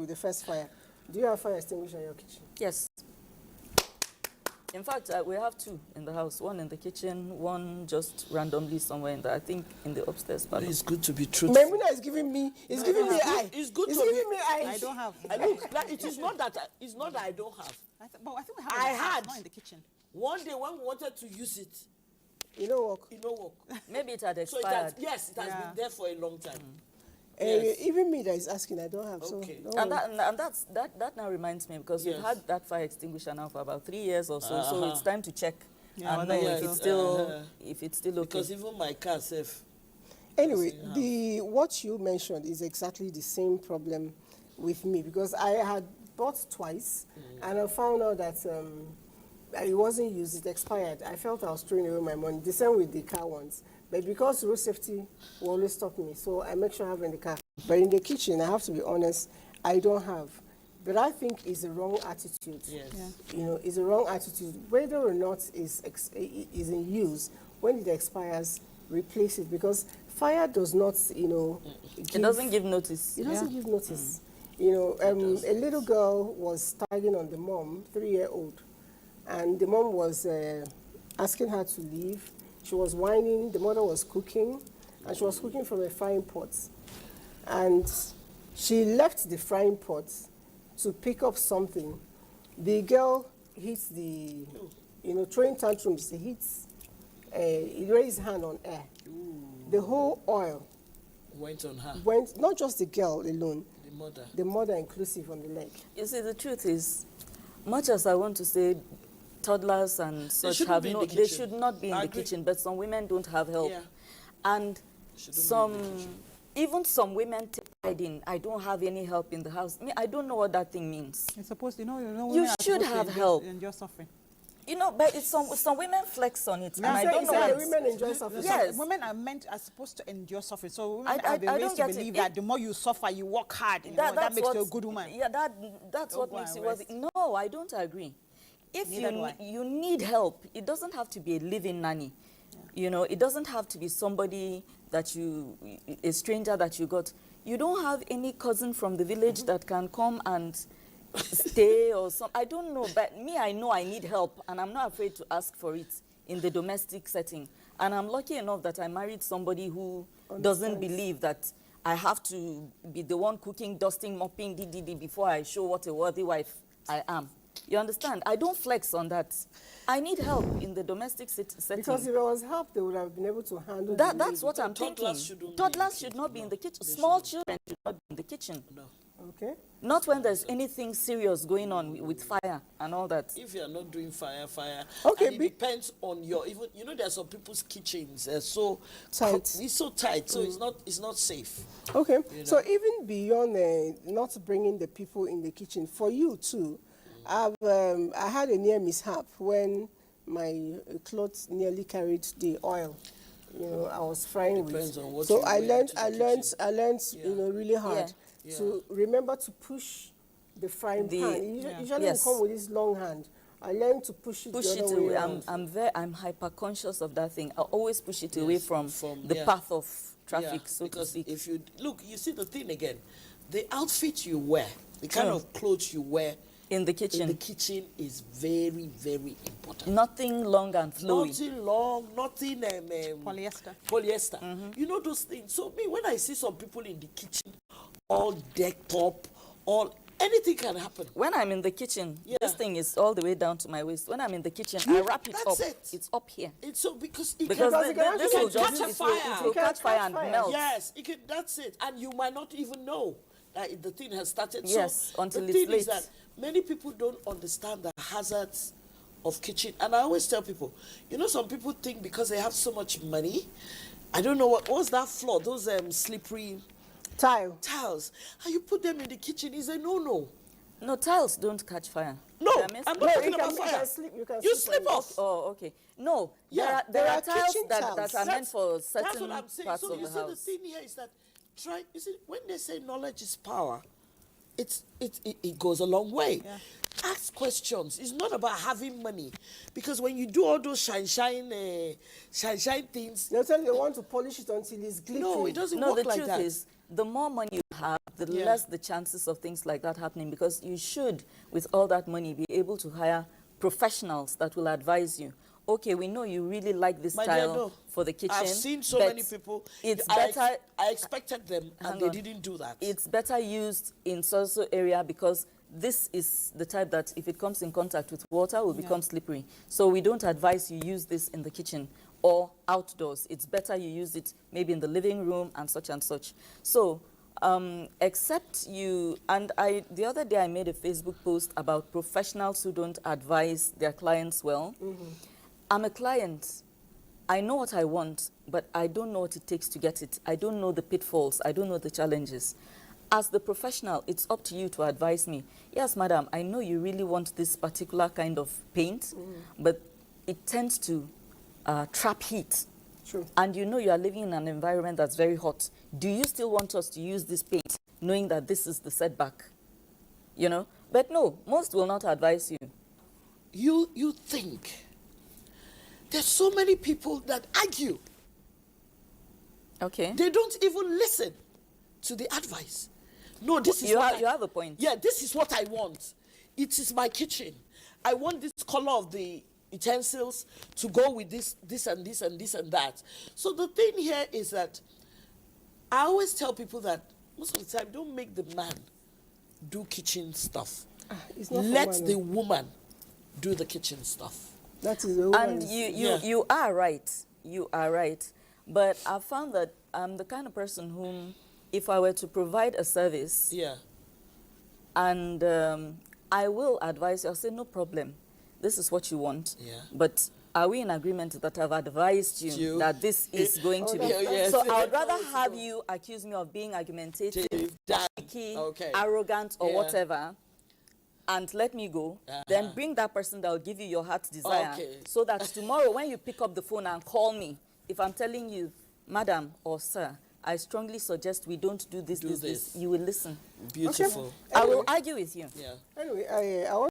with the first fire. Do you have fire extinguisher in your kitchen? Yes. In fact, we have 2 in the house. One in the kitchen, one just randomly somewhere in the, I think, in the upstairs part. It's good to be truthful. Memuna is giving me, it's giving me eye. It's good It's to giving be. me eye. I don't have. Look, like, it is not that I don't have. But I think we have I in the house, had. not in the kitchen. One day when we wanted to use it, You know what? it no work. Maybe it had So expired. it has been there for a long time. Yes. Even me that is asking, I don't have. Okay. So And that now reminds me, because we've had that fire extinguisher now for about 3 years or so, so it's time to check and know if it's still okay. Because even my car safe. anyway, what you mentioned is exactly the same problem with me, because I had bought twice and I found out that it wasn't used, it expired. I felt I was throwing away my money. The same with the car ones. But because road safety will always stop me, so I make sure I have in the car. But in the kitchen, I have to be honest, I don't have. But I think it's a wrong attitude. Yes. Yeah. You know, it's a wrong attitude. Whether or not is in use, when it expires, replace it. Because fire does not, you know, It doesn't give notice. It doesn't give notice. You know, a little girl was tagging on the mom, 3-year-old, and the mom was asking her to leave. She was whining, the mother was cooking, and she was cooking from a frying pot. And she left the frying pot to pick up something. The girl hits the, you know, throwing tantrums, he raised his hand on air. The whole oil Went on her. not just the girl alone, the mother inclusive on the leg. You see, the truth is, much as I want to say toddlers and such have no, they should not be in the kitchen, but some women don't have help. Yeah. And even some women take pride in, I don't have any help in the house. I don't know what that thing means. You're supposed to, you You should have help. And you're suffering. You know, but it's some women flex on it, and I don't know why why. women enjoy suffering. Yes. Women are supposed to endure suffering. So women I have been don't raised to get it. believe that the more you suffer, you work hard. That makes you a good woman. Yeah, that's what makes you worthy. No, I don't agree. If you need help, it doesn't have to be a living nanny. Yeah. You know, it doesn't have to be somebody that a stranger that you got. You don't have any cousin from the village that can come and stay or something. I don't know, but me, I know I need help, and I'm not afraid to ask for it in the domestic setting. And I'm lucky enough that I married somebody who doesn't believe that I have to be the one cooking, dusting, mopping, before I show what a worthy wife I am. You understand? I don't flex on that. I need help in the domestic setting. Because if there was help, they would have been able to handle that. That's what I'm thinking. Toddlers should not be in the kitchen. Small children should not be in the kitchen. No. Okay. Not when there's anything serious going on with fire and all that. If you are not doing fire, okay, and it depends on your, even, you know, there are some people's kitchens so tight. It's so tight, so it's not safe. Okay, You know? so even beyond not bringing the people in the kitchen, for you too, I had a near mishap when my clothes nearly carried the oil. You know, I was frying with. On what So you I learned, Yeah. you know, really hard Yeah. to remember to push the frying pan. Usually you come with this long hand. I learned to push it the other way around. I'm hyper conscious of that thing. I always push it away from the path of traffic, so to speak. If you look, you see the thing again, the outfit you wear, the kind of clothes you wear in the kitchen is very, very important. Nothing long and flowy. Nothing long, nothing polyester. You know those things. So me, when I see some people in the kitchen, all decked up, anything can happen. When I'm in the kitchen, this thing is all the way down to my waist. When I'm in the kitchen, I wrap it up. It's up here. It's so because this will catch a fire. It will catch fire and melt. Yes, that's it. And you might not even know that the thing has started. Yes, so until the it's thing late. is that many people don't understand the hazards of kitchen. And I always tell people, you know, some people think because they have so much money, I don't know what's that floor, those slippery tiles, and you put them in the kitchen is a no. No, tiles don't catch fire. No, I'm not talking about fire. You slip off. Oh, okay. No, Yeah, there are tiles kitchen that are meant for certain That's what I'm saying. parts So of you the see, house. the thing here is that you see, when they say knowledge is power, it goes a long way. Yeah. Ask questions. It's not about having money, because when you do all those shine things, They'll tell you they want to polish it until it's glittering. no, it doesn't No, work the like truth that. is, the more money you have, the less the chances of things like that happening, because you should, with all that money, be able to hire professionals that will advise you. Okay, we know you really like this style for the kitchen. I've seen so many people. It's better. I expected them, and they didn't do that. It's better used in so-so area, because this is the type that if it comes in contact with water will become slippery. So we don't advise you use this in the kitchen or outdoors. It's better you use it maybe in the living room and such and such. So except you, and the other day I made a Facebook post about professionals who don't advise their clients well. I'm a client. I know what I want, but I don't know what it takes to get it. I don't know the pitfalls. I don't know the challenges. As the professional, it's up to you to advise me. Yes, madam, I know you really want this particular kind of paint, but it tends to trap heat. True. And you know you are living in an environment that's very hot. Do you still want us to use this paint, knowing that this is the setback? You know? But no, most will not advise you. You think there's so many people that argue. Okay. They don't even listen to the advice. No, this is you have a point. Yeah, this is what I want. It is my kitchen. I want this color of the utensils to go with this and this and this and that. So the thing here is that I always tell people that most of the time, don't make the man do kitchen stuff. Let the woman do the kitchen stuff. That is the And you are right. You are right. But I found that I'm the kind of person whom, if I were to provide a service, and I will advise you, I'll say, no problem. This is what you want. But are we in agreement that I've advised you that this is going to be? So I would rather have you accuse me of being argumentative, picky, arrogant, or whatever, and let me go, then bring that person that will give you your heart's desire, so that tomorrow when you pick up the phone and call me, if I'm telling you, madam or sir, I strongly suggest we don't do this, this, you will listen. Beautiful. Okay. I will argue with you. Anyway, I want